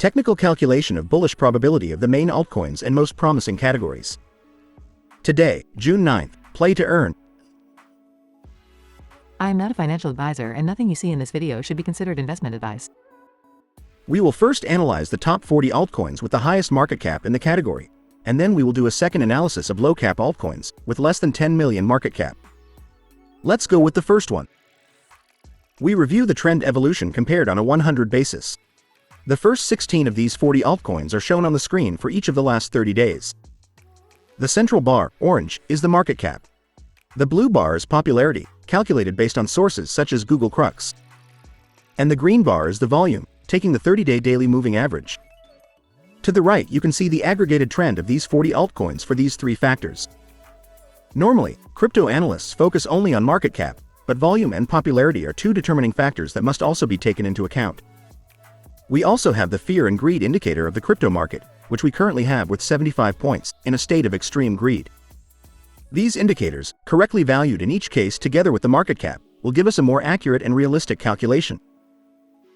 Technical calculation of bullish probability of the main altcoins and most promising categories. Today, June 9th, play to earn. I am not a financial advisor and nothing you see in this video should be considered investment advice. We will first analyze the top 40 altcoins with the highest market cap in the category, and then we will do a second analysis of low-cap altcoins with less than 10 million market cap. Let's go with the first one. We review the trend evolution compared on a 100 basis. The first 16 of these 40 altcoins are shown on the screen for each of the last 30 days. The central bar, orange, is the market cap. The blue bar is popularity, calculated based on sources such as Google Crux. And the green bar is the volume, taking the 30-day daily moving average. To the right, you can see the aggregated trend of these 40 altcoins for these three factors. Normally, crypto analysts focus only on market cap, but volume and popularity are two determining factors that must also be taken into account. We also have the fear and greed indicator of the crypto market, which we currently have with 75 points, in a state of extreme greed. These indicators, correctly valued in each case together with the market cap, will give us a more accurate and realistic calculation.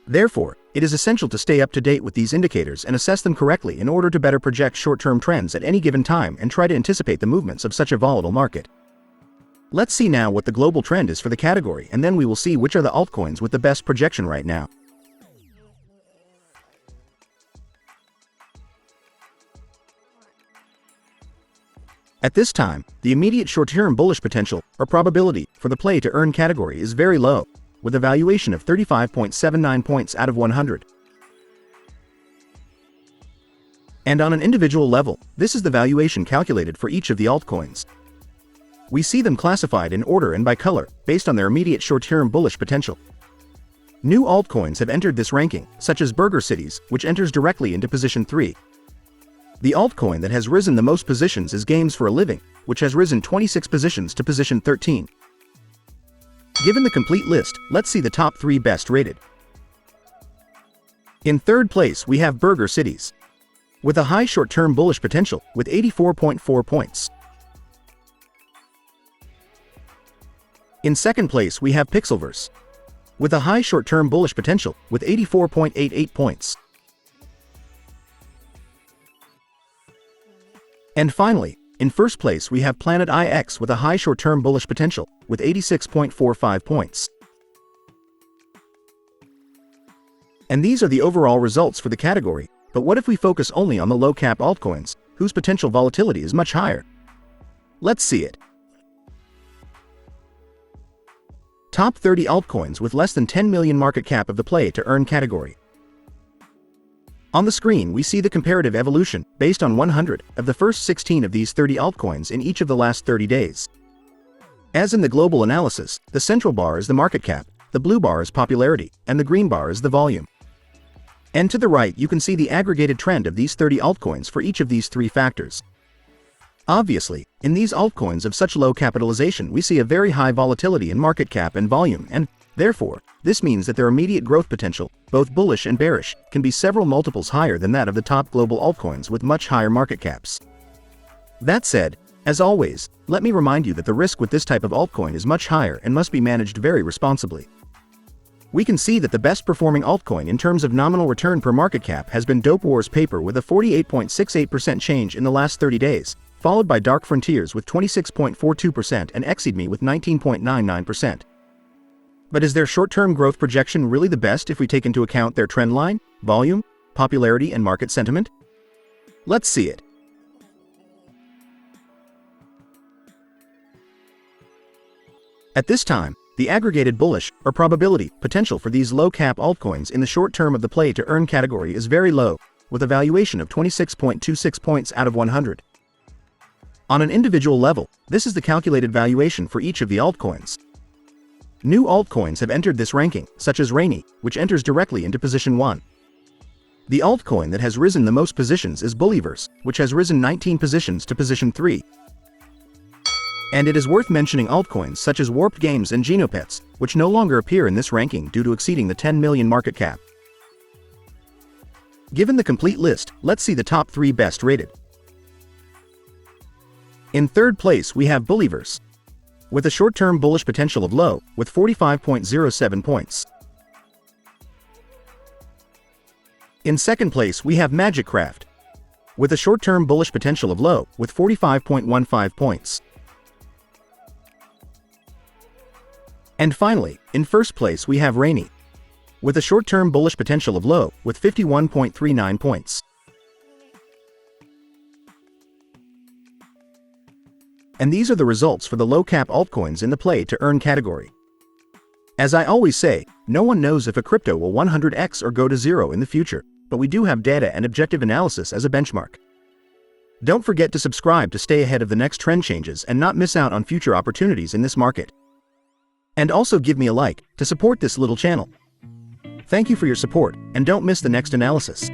Therefore, it is essential to stay up to date with these indicators and assess them correctly in order to better project short-term trends at any given time and try to anticipate the movements of such a volatile market. Let's see now what the global trend is for the category, and then we will see which are the altcoins with the best projection right now. At this time, the immediate short-term bullish potential, or probability, for the play to earn category is very low, with a valuation of 35.79 points out of 100. And on an individual level, this is the valuation calculated for each of the altcoins. We see them classified in order and by color, based on their immediate short-term bullish potential. New altcoins have entered this ranking, such as BurgerCities, which enters directly into position 3. The altcoin that has risen the most positions is Games for a Living, which has risen 26 positions to position 13. Given the complete list, let's see the top 3 best rated. In third place, we have BurgerCities, with a high short-term bullish potential with 84.4 points. In second place, we have PIXL, with a high short-term bullish potential with 84.88 points. And finally, in first place we have Planet IX with a high short-term bullish potential with 86.45 points. And these are the overall results for the category, but what if we focus only on the low-cap altcoins, whose potential volatility is much higher? Let's see it. Top 30 altcoins with less than 10 million market cap of the play to earn category. On the screen we see the comparative evolution, based on 100, of the first 16 of these 30 altcoins in each of the last 30 days. As in the global analysis, the central bar is the market cap, the blue bar is popularity, and the green bar is the volume. And to the right you can see the aggregated trend of these 30 altcoins for each of these three factors. Obviously, in these altcoins of such low capitalization we see a very high volatility in market cap and volume, and, therefore, this means that their immediate growth potential, both bullish and bearish, can be several multiples higher than that of the top global altcoins with much higher market caps. That said, as always, let me remind you that the risk with this type of altcoin is much higher and must be managed very responsibly. We can see that the best performing altcoin in terms of nominal return per market cap has been Dope Wars Paper with a 48.68% change in the last 30 days, followed by Dark Frontiers with 26.42% and XeedMe with 19.99%. But is their short-term growth projection really the best if we take into account their trend line, volume, popularity, and market sentiment? Let's see it. At this time, the aggregated bullish, or probability, potential for these low-cap altcoins in the short term of the play to earn category is very low, with a valuation of 26.26 points out of 100. On an individual level, this is the calculated valuation for each of the altcoins. New altcoins have entered this ranking, such as Raini, which enters directly into position 1. The altcoin that has risen the most positions is Bullieverse, which has risen 19 positions to position 3. And it is worth mentioning altcoins such as Warped Games and Genopets, which no longer appear in this ranking due to exceeding the 10 million market cap. Given the complete list, let's see the top 3 best rated. In third place we have Bullieverse, with a short-term bullish potential of low, with 45.07 points. In second place, we have MagicCraft, with a short-term bullish potential of low, with 45.15 points. And finally, in first place we have Raini, with a short-term bullish potential of low, with 51.39 points. And these are the results for the low-cap altcoins in the play to earn category. As I always say, no one knows if a crypto will 100x or go to zero in the future, but we do have data and objective analysis as a benchmark. Don't forget to subscribe to stay ahead of the next trend changes and not miss out on future opportunities in this market. And also give me a like to support this little channel. Thank you for your support, and don't miss the next analysis.